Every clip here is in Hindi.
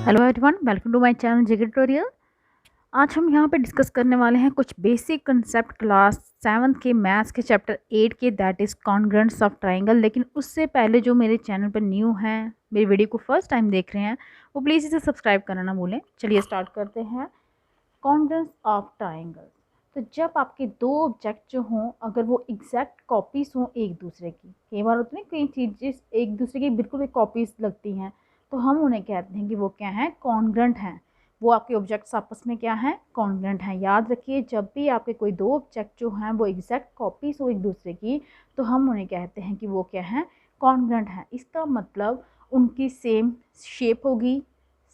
Hello everyone, welcome to my channel Jigar tutorial. आज हम यहाँ पे डिस्कस करने वाले हैं कुछ बेसिक कंसेप्ट क्लास 7th के मैथ्स के चैप्टर 8 के, that is congruents of triangle. लेकिन उससे पहले जो मेरे चैनल पर न्यू हैं, मेरी वीडियो को फर्स्ट टाइम देख रहे हैं, वो प्लीज़ इसे सब्सक्राइब करना ना भूलें। चलिए स्टार्ट करते हैं। Congruents of triangle. तो जब आपके दो ऑब्जेक्ट जो हों, अगर वो एग्जैक्ट कॉपीज़ हों एक दूसरे की, कई बार होती है कई चीज़ें एक दूसरे की बिल्कुल एक कॉपीज़ लगती हैं, तो हम उन्हें कहते हैं कि वो क्या है, कॉन्ग्रुएंट हैं। वो आपके ऑब्जेक्ट्स आपस में क्या हैं, कॉन्ग्रुएंट हैं। याद रखिए, जब भी आपके कोई दो ऑब्जेक्ट जो हैं वो एग्जैक्ट कॉपीज़ हो एक दूसरे की, तो हम उन्हें कहते हैं कि वो क्या हैं, कॉन्ग्रुएंट हैं। इसका मतलब उनकी सेम शेप होगी,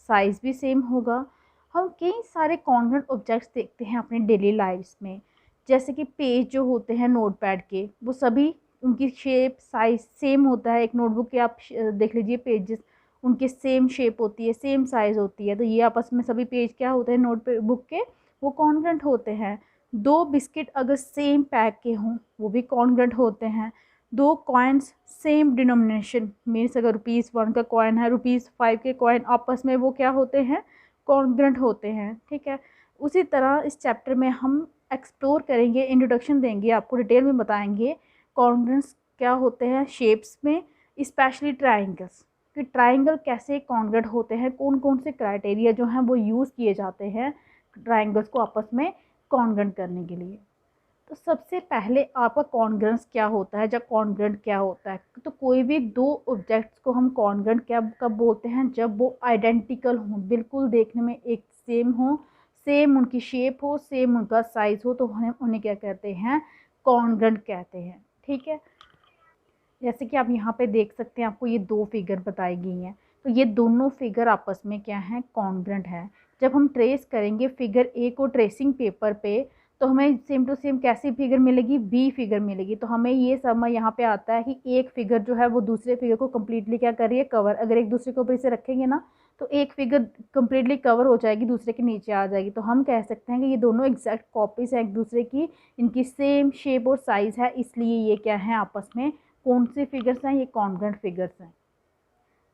साइज़ भी सेम होगा। हम कई सारे कॉन्ग्रुएंट ऑब्जेक्ट्स देखते हैं अपने डेली लाइफ्स में, जैसे कि पेज जो होते हैं नोटपैड के, वो सभी उनकी शेप साइज सेम होता है। एक नोटबुक के आप देख लीजिए, पेजेस उनके सेम शेप होती है, सेम साइज़ होती है, तो ये आपस में सभी पेज क्या होते हैं नोटबुक के, वो कॉन्ग्रुएंट होते हैं। दो बिस्किट अगर सेम पैक के हों, वो भी कॉन्ग्रुएंट होते हैं। दो कॉइन्स सेम डिनोमिनेशन, मीन्स अगर ₹1 का कॉइन है, ₹5 के कॉइन, आपस में वो क्या होते हैं, कॉन्ग्रुएंट होते हैं। ठीक है। उसी तरह इस चैप्टर में हम एक्सप्लोर करेंगे, इंट्रोडक्शन देंगे, आपको डिटेल में बताएंगे कॉन्ग्रुएंट्स क्या होते हैं शेप्स में, स्पेशली ट्राइंगल्स, कि ट्राइंगल कैसे कॉन्ग्रुएंट होते हैं, कौन कौन से क्राइटेरिया जो हैं वो यूज़ किए जाते हैं ट्राइंगल्स को आपस में कॉन्ग्रुएंट करने के लिए। तो सबसे पहले आपका कॉन्ग्रुएंस क्या होता है, जब कॉन्ग्रुएंट क्या होता है, तो कोई भी दो ऑब्जेक्ट्स को हम कॉन्ग्रुएंट क्या कब बोलते हैं, जब वो आइडेंटिकल हों, बिल्कुल देखने में एक सेम हो, सेम उनकी शेप हो, सेम उनका साइज हो, तो हम उन्हें क्या कहते हैं, कॉन्ग्रुएंट कहते हैं। ठीक है। जैसे कि आप यहाँ पे देख सकते हैं, आपको ये दो फिगर बताई गई हैं, तो ये दोनों फिगर आपस में क्या है, कॉन्ग्रुएंट है। जब हम ट्रेस करेंगे फिगर ए को ट्रेसिंग पेपर पे, तो हमें सेम टू सेम कैसी फिगर मिलेगी, बी फिगर मिलेगी। तो हमें ये समझ यहाँ पे आता है कि एक फिगर जो है वो दूसरे फिगर को कम्प्लीटली क्या कर रही है, कवर। अगर एक दूसरे के ऊपर इसे रखेंगे ना, तो एक फिगर कम्प्लीटली कवर हो जाएगी, दूसरे के नीचे आ जाएगी। तो हम कह सकते हैं कि ये दोनों एग्जैक्ट कॉपीज़ हैं एक दूसरे की, इनकी सेम शेप और साइज़ है, इसलिए ये क्या है, आपस में कौन से फिगर्स हैं, ये कॉन्ग्रुएंट फिगर्स हैं।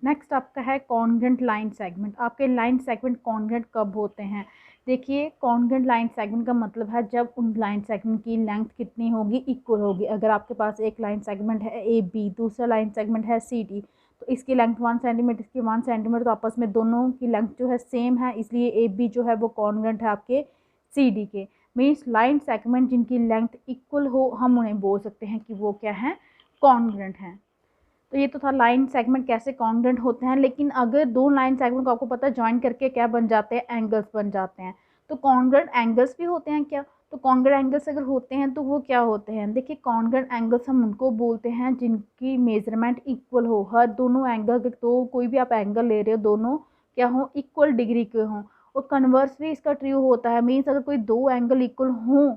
नेक्स्ट आपका है कॉन्ग्रुएंट लाइन सेगमेंट। आपके लाइन सेगमेंट कॉन्ग्रुएंट कब होते हैं, देखिए कॉन्ग्रुएंट लाइन सेगमेंट का मतलब है जब उन लाइन सेगमेंट की लेंथ कितनी होगी, इक्वल होगी। अगर आपके पास एक लाइन सेगमेंट है ए बी, दूसरा लाइन सेगमेंट है सी डी, तो इसकी लेंथ 1 सेंटीमीटर, इसकी 1 सेंटीमीटर, तो आपस में दोनों की लेंथ जो है सेम है, इसलिए ए बी जो है वो कॉन्ग्रुएंट है आपके सी डी के। मीन्स लाइन सेगमेंट जिनकी लेंथ इक्वल हो, हम उन्हें बोल सकते हैं कि वो क्या है, कॉन्ग्रुएंट हैं। तो ये तो था लाइन सेगमेंट कैसे कॉन्ग्रुएंट होते हैं। लेकिन अगर दो लाइन सेगमेंट को आपको पता है ज्वाइन करके क्या बन जाते हैं, एंगल्स बन जाते हैं। तो कॉन्ग्रुएंट एंगल्स भी होते हैं क्या, तो कॉन्ग्रुएंट एंगल्स अगर होते हैं तो वो क्या होते हैं, देखिए कॉन्ग्रुएंट एंगल्स हम उनको बोलते हैं जिनकी मेजरमेंट इक्वल हो। हर दोनों एंगल, तो कोई भी आप एंगल ले रहे हो, दोनों क्या हो, इक्वल डिग्री के हों। और कन्वर्स भी इसका ट्रू होता है, मीन्स अगर कोई दो एंगल इक्वल हों,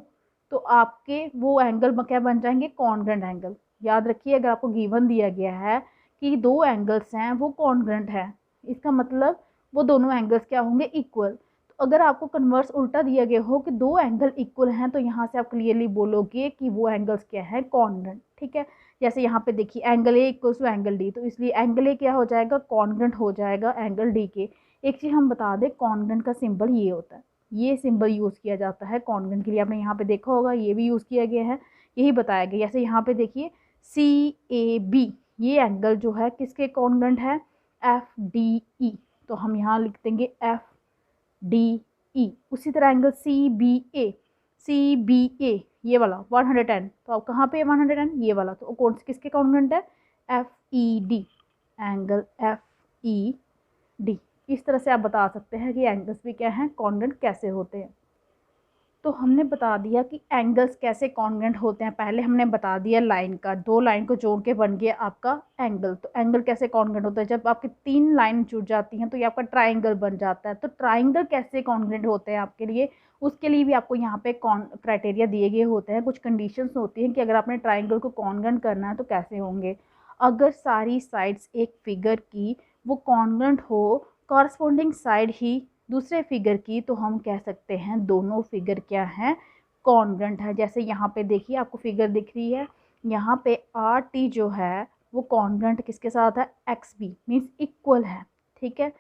तो आपके वो एंगल क्या बन जाएंगे, कॉन्ग्रुएंट एंगल। याद रखिए, अगर आपको गिवन दिया गया है कि दो एंगल्स हैं वो कॉन्ग्रुएंट है, इसका मतलब वो दोनों एंगल्स क्या होंगे, इक्वल। तो अगर आपको कन्वर्स उल्टा दिया गया हो कि दो एंगल इक्वल हैं, तो यहाँ से आप क्लियरली बोलोगे कि वो एंगल्स क्या है, कॉन्ग्रुएंट। ठीक है। जैसे यहाँ पे देखिए angle A equals to angle D, तो इसलिए एंगल ए क्या हो जाएगा, कॉन्ग्रुएंट हो जाएगा एंगल डी के। एक चीज़ हम बता दें, कॉन्ग्रुएंट का सिंबल ये होता है, ये सिंबल यूज़ किया जाता है कॉन्ग्रुएंट के लिए। आपने यहाँ पे देखा होगा, ये भी यूज़ किया गया है, यही बताया गया। जैसे यहाँ पे देखिए सी ए बी, ये एंगल जो है किसके कॉन्ग्रुएंट है, एफ डी ई, तो हम यहाँ लिख देंगे एफ डी ई। उसी तरह एंगल सी बी ए, सी बी ए ये वाला 110, तो अब कहाँ पे 110, ये वाला, तो कौन से किसके कॉन्ग्रुएंट है, F E D, angle F E D. इस तरह से आप बता सकते हैं कि एंगल्स भी क्या हैं, कॉन्ग्रुएंट कैसे होते हैं। तो हमने बता दिया कि एंगल्स कैसे कॉन्ग्रुएंट होते हैं। पहले हमने बता दिया लाइन का, दो लाइन को जोड़ के बन गया आपका एंगल। तो एंगल कैसे कॉन्ग्रुएंट होता है, जब आपकी तीन लाइन जुड़ जाती हैं तो ये आपका ट्राइंगल बन जाता है। तो ट्राइंगल कैसे कॉन्ग्रुएंट होते हैं आपके लिए, उसके लिए भी आपको यहाँ पे क्राइटेरिया दिए गए होते हैं, कुछ कंडीशंस होती हैं कि अगर आपने ट्राइंगल को कॉन्ग्रुएंट करना है तो कैसे होंगे। अगर सारी साइड्स एक फिगर की वो कॉन्ग्रुएंट हो, कॉरस्पॉन्डिंग साइड ही दूसरे फिगर की, तो हम कह सकते हैं दोनों फिगर क्या हैं, कॉन्ग्रुएंट है। जैसे यहाँ पे देखिए आपको फिगर दिख रही है, यहाँ पे आर टी जो है वो कॉन्ग्रुएंट किसके साथ है, एक्स बी, मीन्स इक्वल है। ठीक है।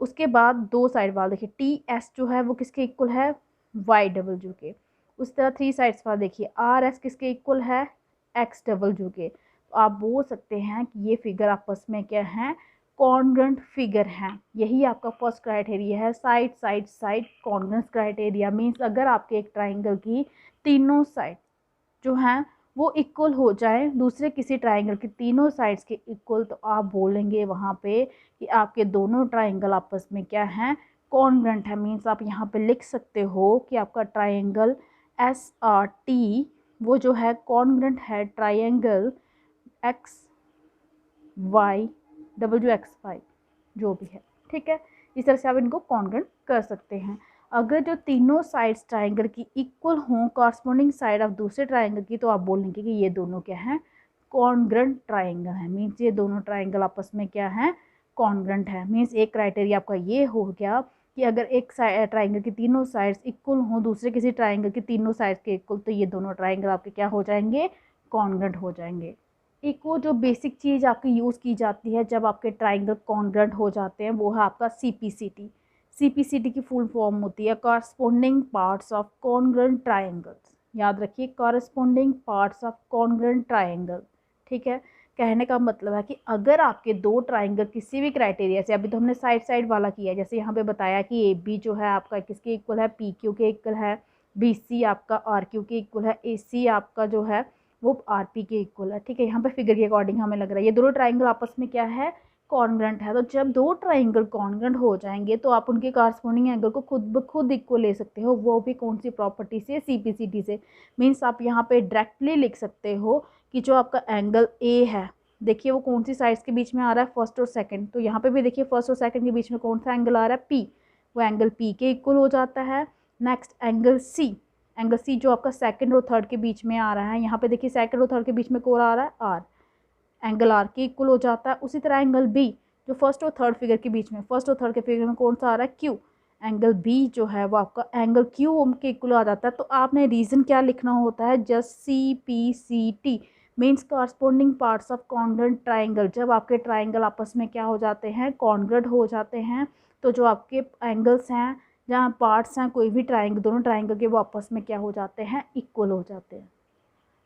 उसके बाद दो साइड वाला देखिए टी एस जो है वो किसके इक्वल है, वाई डबल जू के। उस तरह थ्री साइड्स वाला देखिए आर एस किसके इक्वल है, एक्स डबल जू के। तो आप बोल सकते हैं कि ये फिगर आपस में क्या है, कॉन्ग्रुएंट फिगर हैं। यही आपका फर्स्ट क्राइटेरिया है, side side side congruence criteria. Means अगर आपके एक ट्राइंगल की तीनों साइड जो हैं वो इक्वल हो जाए दूसरे किसी ट्राइंगल के तीनों साइड्स के इक्वल, तो आप बोलेंगे वहाँ पे कि आपके दोनों ट्राइंगल आपस में क्या हैं, कॉन्ग्रुएंट है। मीन्स आप यहाँ पे लिख सकते हो कि आपका ट्राइंगल एस आर टी वो जो है कॉन्ग्रुएंट है ट्राइंगल एक्स वाई डबल जो एक्स वाई जो भी है, ठीक है। इस तरह से आप इनको कॉन्ग्रुएंट कर सकते हैं। अगर जो तीनों साइड्स ट्राइंगल की इक्वल हों कॉरस्पॉन्डिंग साइड ऑफ दूसरे ट्राइंगल की, तो आप बोलेंगे कि ये दोनों क्या हैं, कॉन्ग्रुएंट ट्राइंगल है। मीन्स ये दोनों ट्राइंगल आपस में क्या है, कॉन्ग्रुएंट है। मीन्स एक क्राइटेरिया आपका ये हो गया कि अगर एक ट्राइंगल की तीनों साइड्स इक्वल हों दूसरे किसी ट्राइंगल की तीनों साइड्स के इक्वल, तो ये दोनों ट्राइंगल आपके क्या हो जाएंगे, कॉन्ग्रुएंट हो जाएंगे। एक वो जो बेसिक चीज़ आपकी यूज़ की जाती है जब आपके ट्राइंगल कॉन्ग्रुएंट हो जाते हैं, वो है आपका CPCT। CPCT की फुल फॉर्म होती है corresponding parts of congruent triangles. याद रखिए, corresponding parts of congruent triangle, ठीक है। कहने का मतलब है कि अगर आपके दो ट्राइंगल किसी भी क्राइटेरिया से, अभी तो हमने साइड साइड वाला किया है, जैसे यहाँ पे बताया कि AB जो है आपका किसके इक्वल है, PQ के इक्वल है, BC आपका RQ के इक्वल है, AC आपका जो है वो RP के इक्वल है, ठीक है। यहाँ पे फिगर के अकॉर्डिंग हमें लग रहा है ये दोनों ट्राइंगल आपस में क्या है, कॉन्ग्रुएंट है। तो जब दो ट्राइंगल कॉन्ग्रुएंट हो जाएंगे तो आप उनके कॉरस्पॉन्डिंग एंगल को खुद ब खुद इक्वल ले सकते हो, वो भी कौन सी प्रॉपर्टी से, CPCT से। मीन्स आप यहाँ पे डायरेक्टली लिख सकते हो कि जो आपका एंगल A है, देखिए वो कौन सी साइड्स के बीच में आ रहा है, फर्स्ट और सेकंड। तो यहाँ पे भी देखिए फर्स्ट और सेकंड के बीच में कौन सा एंगल आ रहा है, P, वो एंगल P के इक्वल हो जाता है। नेक्स्ट एंगल C जो आपका सेकंड और थर्ड के बीच में आ रहा है, यहाँ पे देखिए सेकंड और थर्ड के बीच में कौन आ रहा है, R, एंगल R के इक्वल हो जाता है। उसी तरह एंगल B जो फर्स्ट और थर्ड फिगर के बीच में, फर्स्ट और थर्ड के फिगर में कौन सा आ रहा है, Q, एंगल B जो है वो आपका एंगल Q के इक्वल आ जाता है। तो आपने रीज़न क्या लिखना होता है, just CPCT means corresponding parts of congruent triangle. जब आपके ट्राइंगल आपस में क्या हो जाते हैं, कॉन्ग्रुएंट हो जाते हैं, तो जो आपके एंगल्स हैं जहाँ पार्ट्स हैं कोई भी ट्राइंगल, दोनों ट्राइंगल के वो आपस में क्या हो जाते हैं, इक्वल हो जाते हैं।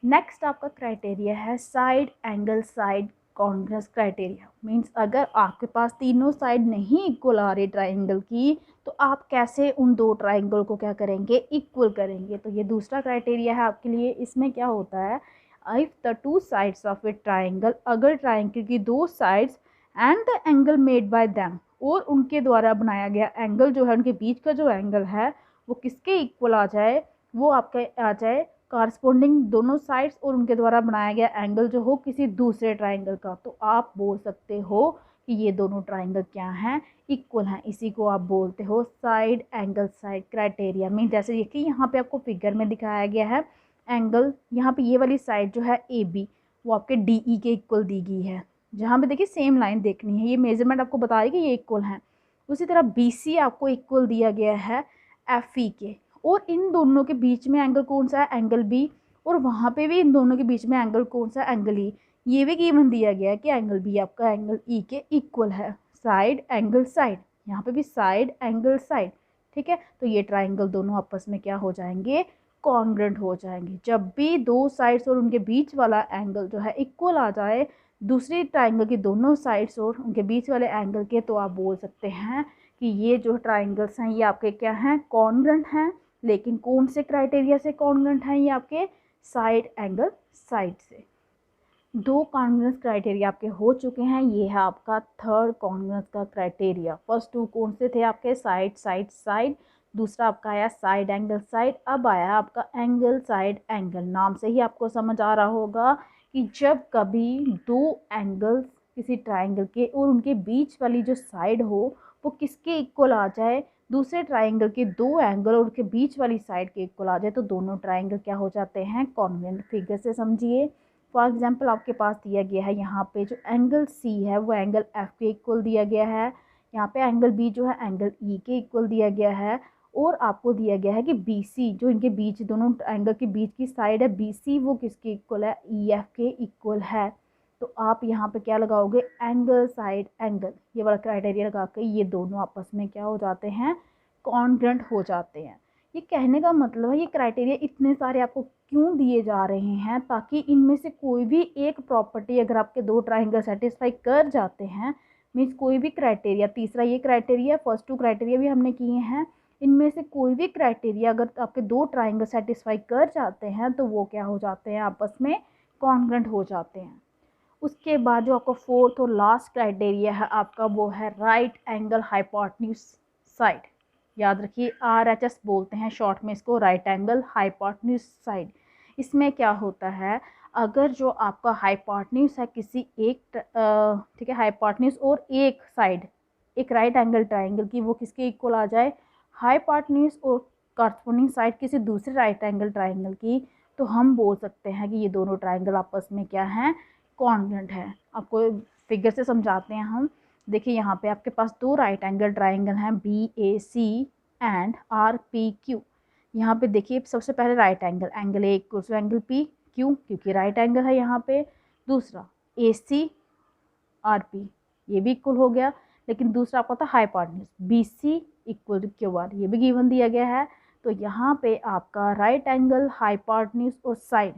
नेक्स्ट आपका क्राइटेरिया है side angle side congruence criteria. Means अगर आपके पास तीनों साइड नहीं इक्वल आ रही ट्राइंगल की, तो आप कैसे उन दो ट्राइंगल को क्या करेंगे, इक्वल करेंगे। तो ये दूसरा क्राइटेरिया है आपके लिए। इसमें क्या होता है, if the two sides of a triangle, अगर ट्राइंगल की दो sides and the angle made by them, और उनके द्वारा बनाया गया एंगल जो है, उनके बीच का जो एंगल है वो किसके इक्वल आ जाए, वो आपका आ जाए कॉरस्पॉन्डिंग दोनों साइड्स और उनके द्वारा बनाया गया एंगल जो हो किसी दूसरे ट्राइंगल का, तो आप बोल सकते हो कि ये दोनों ट्राइंगल क्या हैं, इक्वल हैं। इसी को आप बोलते हो side angle side criteria. Mean जैसे देखिए यहाँ पे आपको फिगर में दिखाया गया है एंगल, यहाँ पे ये वाली साइड जो है AB वो आपके DE के इक्वल दी गई है। जहाँ पे देखिए सेम लाइन देखनी है, ये मेजरमेंट आपको बता रही है कि ये इक्वल हैं। उसी तरह BC आपको इक्वल दिया गया है FE के, और इन दोनों के बीच में एंगल कौन सा है, एंगल B, और वहाँ पे भी इन दोनों के बीच में एंगल कौन सा, एंगल E। ये भी गिवन दिया गया है कि एंगल B आपका एंगल E के इक्वल है। साइड एंगल साइड, यहाँ पे भी साइड एंगल साइड, ठीक है। तो ये ट्राइंगल दोनों आपस में क्या हो जाएंगे, कॉन्ग्रुएंट हो जाएंगे। जब भी दो साइड्स और उनके बीच वाला एंगल जो है इक्वल आ जाए दूसरी ट्राइंगल की दोनों साइड्स और उनके बीच वाले एंगल के, तो आप बोल सकते हैं कि ये जो ट्राइंगल्स हैं ये आपके क्या हैं, कॉन्ग्रुएंट हैं। लेकिन कौन से क्राइटेरिया से कॉन्ग्रुएंट हैं, ये आपके साइड एंगल साइड से। दो कॉन्ग्रुएंस क्राइटेरिया आपके हो चुके हैं, ये है आपका थर्ड कॉन्ग्रुएंस का क्राइटेरिया। फर्स्ट टू कौन से थे आपके, साइड साइड साइड, दूसरा आपका आया साइड एंगल साइड, अब आया आपका एंगल साइड एंगल। नाम से ही आपको समझ आ रहा होगा कि जब कभी दो एंगल्स किसी ट्राइंगल के और उनके बीच वाली जो साइड हो वो किसके इक्वल आ जाए, दूसरे ट्राइंगल के दो एंगल और उनके बीच वाली साइड के इक्वल आ जाए, तो दोनों ट्राइंगल क्या हो जाते हैं, कॉन्ग्रुएंट। फिगर से समझिए। फॉर एग्जांपल आपके पास दिया गया है यहाँ पे जो एंगल C है वो एंगल F के इक्वल दिया गया है, यहाँ पे एंगल B जो है एंगल E के इक्वल दिया गया है, और आपको दिया गया है कि BC जो इनके बीच दोनों एंगल के बीच की साइड है BC वो किसके इक्वल है, EF के इक्वल है। तो आप यहाँ पे क्या लगाओगे, एंगल साइड एंगल, ये वाला क्राइटेरिया लगा के ये दोनों आपस में क्या हो जाते हैं, कॉन्ग्रुएंट हो जाते हैं। ये कहने का मतलब है ये क्राइटेरिया इतने सारे आपको क्यों दिए जा रहे हैं, ताकि इनमें से कोई भी एक प्रॉपर्टी अगर आपके दो ट्राइंगल सेटिस्फाई कर जाते हैं, मीन्स कोई भी क्राइटेरिया, तीसरा ये क्राइटेरिया, फर्स्ट टू क्राइटेरिया भी हमने किए हैं, इनमें से कोई भी क्राइटेरिया अगर आपके दो ट्राइंगल सेटिस्फाई कर जाते हैं तो वो क्या हो जाते हैं, आपस में कॉन्ग्रुएंट हो जाते हैं। उसके बाद जो आपका फोर्थ और लास्ट क्राइटेरिया है आपका, वो है राइट एंगल हाइपोटेन्यूज साइड। याद रखिए RHS बोलते हैं शॉर्ट में इसको, राइट एंगल हाइपोटेन्यूज साइड। इसमें क्या होता है, अगर जो आपका हाइपोटेन्यूज है किसी एक ठीक है, हाइपोटेन्यूज और एक साइड एक राइट एंगल ट्राइंगल की, वो किसके इक्वल आ जाए, हाइपोटेन्यूज और कॉरस्पॉन्डिंग साइड किसी दूसरे राइट एंगल ट्राइंगल की, तो हम बोल सकते हैं कि ये दोनों ट्राइंगल आपस में क्या हैं, कॉन्ग्रुएंट है। आपको फिगर से समझाते हैं हम। देखिए यहाँ पे आपके पास दो राइट एंगल ट्राइंगल हैं BAC एंड RPQ। यहाँ पे देखिए सबसे पहले right angle, angle A equal to angle P, क्यों, क्योंकि राइट एंगल है यहाँ पे। दूसरा AC RP, ये भी इक्वल हो गया, लेकिन दूसरा आपका था hypotenuse BC equal to QR, ये भी गिवन दिया गया है। तो यहाँ पे आपका राइट एंगल हाइपोटेन्यूज और साइड,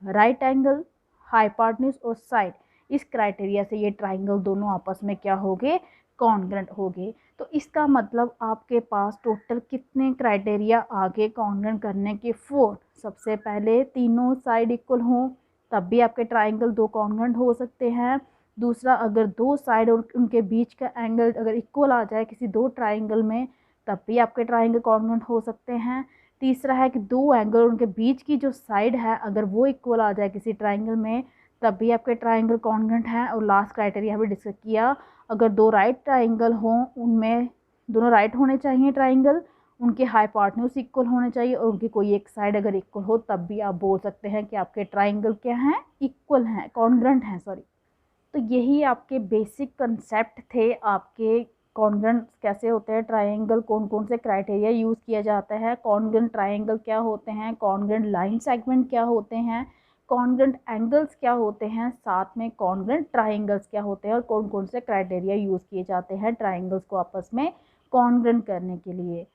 राइट एंगल हाइपोटेन्यूज और साइड, इस क्राइटेरिया से ये ट्राइंगल दोनों आपस में क्या हो गए, कॉन्ग्रुएंट हो गए। तो इसका मतलब आपके पास टोटल कितने क्राइटेरिया आ गए कॉन्ग्रुएंट करने के, 4। सबसे पहले तीनों साइड इक्वल हों तब भी आपके ट्राइंगल दो कॉन्ग्रुएंट हो सकते हैं। दूसरा, अगर दो साइड और उनके बीच का एंगल अगर इक्वल आ जाए किसी दो ट्राइंगल में, तब भी आपके ट्राइंगल कॉन्ग्रुएंट हो सकते हैं। तीसरा है कि दो एंगल उनके बीच की जो साइड है अगर वो इक्वल आ जाए किसी ट्राइंगल में, तब भी आपके ट्राइंगल कॉन्ग्रुएंट हैं। और लास्ट क्राइटेरिया भी डिस्कस किया, अगर दो राइट ट्राइंगल हों, उनमें दोनों राइट होने चाहिए ट्राइंगल, उनके हाइपोटेन्यूज इक्वल होने चाहिए और उनकी कोई एक साइड अगर इक्वल हो, तब भी आप बोल सकते हैं कि आपके ट्राइंगल क्या हैं, इक्वल हैं, कॉन्ग्रुएंट हैं, सॉरी। तो यही आपके बेसिक कंसेप्ट थे आपके, कॉन्ग्रुएंट कैसे होते हैं ट्राइंगल, कौन कौन से क्राइटेरिया यूज़ किया जाता है, कॉन्ग्रुएंट ट्राइंगल क्या होते हैं, कॉन्ग्रुएंट लाइन सेगमेंट क्या होते हैं, कॉन्ग्रुएंट एंगल्स क्या होते हैं, साथ में कॉन्ग्रुएंट ट्राइंगल्स क्या होते हैं, और कौन कौन से क्राइटेरिया यूज़ किए जाते हैं ट्राइंगल्स को आपस में कॉन्ग्रुएंट करने के लिए।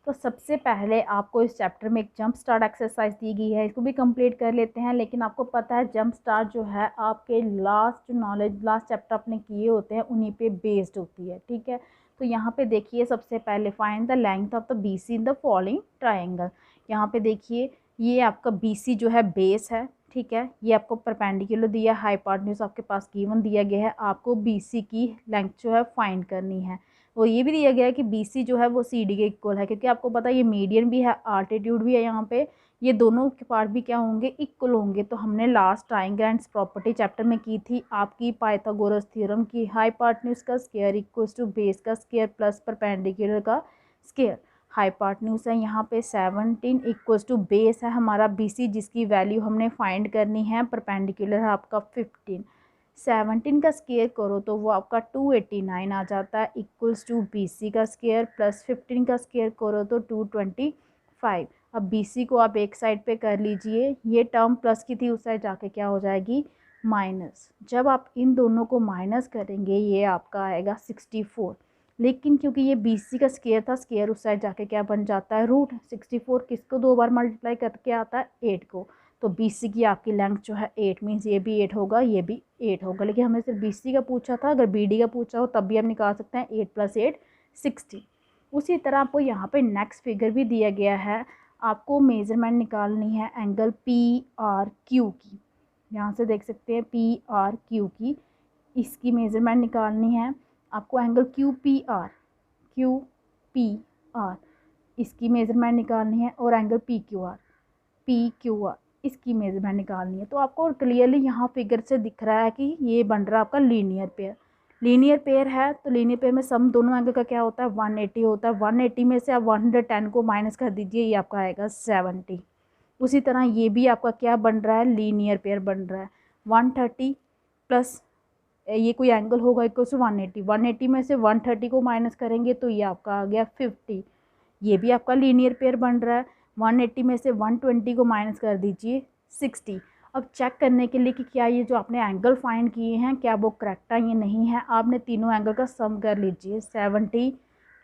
तो सबसे पहले आपको इस चैप्टर में एक जंप स्टार्ट एक्सरसाइज दी गई है, इसको भी कंप्लीट कर लेते हैं। लेकिन आपको पता है जंप स्टार्ट जो है आपके लास्ट जो नॉलेज लास्ट चैप्टर आपने किए होते हैं उन्हीं पे बेस्ड होती है, ठीक है। तो यहाँ पे देखिए सबसे पहले find the length of the BC in the following triangle. यहाँ पे देखिए ये आपका BC जो है बेस है, ठीक है, ये आपको परपेंडिकुलर दिया, हाइपोटेन्यूज आपके पास गिवन दिया गया है, आपको BC की लेंथ जो है फाइंड करनी है। और ये भी दिया गया है कि BC जो है वो CD के इक्वल है, क्योंकि आपको पता है ये मीडियन भी है, आल्टीट्यूड भी है, यहाँ पे ये दोनों के पार्ट भी क्या होंगे, इक्वल होंगे। तो हमने last triangle and property chapter में की थी आपकी पाइथागोरस थ्योरम की, हाइपोटेन्यूज का स्क्वायर इक्वल्स टू बेस का स्क्वायर प्लस परपेंडिकुलर का स्क्वायर। हाइपोटेन्यूज है यहाँ पे 17 इक्वल्स टू बेस है हमारा BC, जिसकी वैल्यू हमने फाइंड करनी है, परपेंडिकुलर है आपका 15। 17 का स्क्वायर करो तो वो आपका 289 आ जाता है, इक्वल्स टू BC का स्क्वायर प्लस 15 का स्क्वायर करो तो 225। अब BC को आप एक साइड पे कर लीजिए, ये टर्म प्लस की थी उस साइड जाके क्या हो जाएगी, माइनस। जब आप इन दोनों को माइनस करेंगे ये आपका आएगा 64। लेकिन क्योंकि ये BC का स्क्वायर था, स्क्वायर उस साइड जाके क्या बन जाता है, रूट। 64 किसको दो बार मल्टीप्लाई करके आता है, 8 को। तो BC की आपकी लेंथ जो है 8, मीन्स ये भी 8 होगा, ये भी 8 होगा। लेकिन हमें सिर्फ BC का पूछा था, अगर BD का पूछा हो तब भी हम निकाल सकते हैं, 8 + 8 60। उसी तरह आपको यहाँ पे नेक्स्ट फिगर भी दिया गया है, आपको मेजरमेंट निकालनी है एंगल PRQ की। यहाँ से देख सकते हैं PRQ की, इसकी मेजरमेंट निकालनी है आपको, एंगल QPR इसकी मेजरमेंट निकालनी है, और एंगल PQR इसकी मेजरमेंट निकालनी है। तो आपको क्लियरली यहाँ फिगर से दिख रहा है कि ये बन रहा है आपका लीनियर पेयर। लीनियर पेयर है तो लीनियर पेयर में सम दोनों एंगल का क्या होता है, 180 होता है। 180 में से आप 110 को माइनस कर दीजिए, ये आपका आएगा 70। उसी तरह ये भी आपका क्या बन रहा है, लीनियर पेयर बन रहा है। 130 प्लस ये कोई एंगल होगा इक्वल टू 180, 180 में से 130 को माइनस करेंगे तो ये आपका आ गया 50, ये भी आपका लीनियर पेयर बन रहा है। 180 में से 120 को माइनस कर दीजिए 60। अब चेक करने के लिए कि क्या ये जो आपने एंगल फाइंड किए हैं क्या वो करेक्ट है या नहीं है, आपने तीनों एंगल का सम कर लीजिए। 70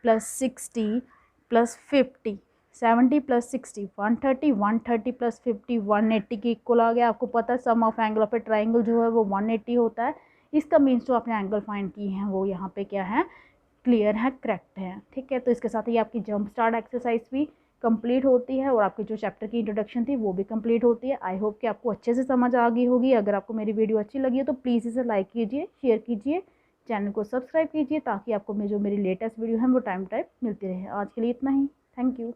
+ 60 + 50, 70 + 60 130, 130 + 50 180 के इक्वल आ गया। आपको पता है sum of angle of a triangle जो है वो 180 होता है। इसका मीन्स जो आपने एंगल फाइंड किए हैं वो यहाँ पे क्या है, क्लियर है, करेक्ट है। ठीक है, तो इसके साथ ही आपकी जंप स्टार्ट एक्सरसाइज भी कंप्लीट होती है और आपकी जो चैप्टर की इंट्रोडक्शन थी वो भी कंप्लीट होती है। आई होप कि आपको अच्छे से समझ आ गई होगी। अगर आपको मेरी वीडियो अच्छी लगी है तो प्लीज़ इसे लाइक कीजिए, शेयर कीजिए, चैनल को सब्सक्राइब कीजिए ताकि आपको जो मेरी लेटेस्ट वीडियो है वो टाइम मिलती रहे। आज के लिए इतना ही। Thank you.